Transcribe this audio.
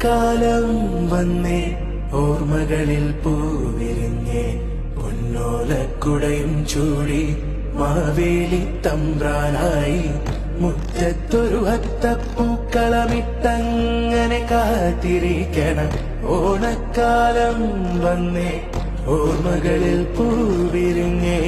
കാലം വന്നേ ഓർമ്മകളിൽ പൂവിരിഞ്ഞേ പൊന്നോലക്കുടയും ചൂടി മാവേലി തമ്പ്രാനായി മുറ്റത്തൊരു അത്തപ്പൂക്കളമിട്ടങ്ങനെ കാത്തിരിക്കണം ഓണക്കാലം വന്നേ ഓർമ്മകളിൽ പൂവിരിഞ്ഞേ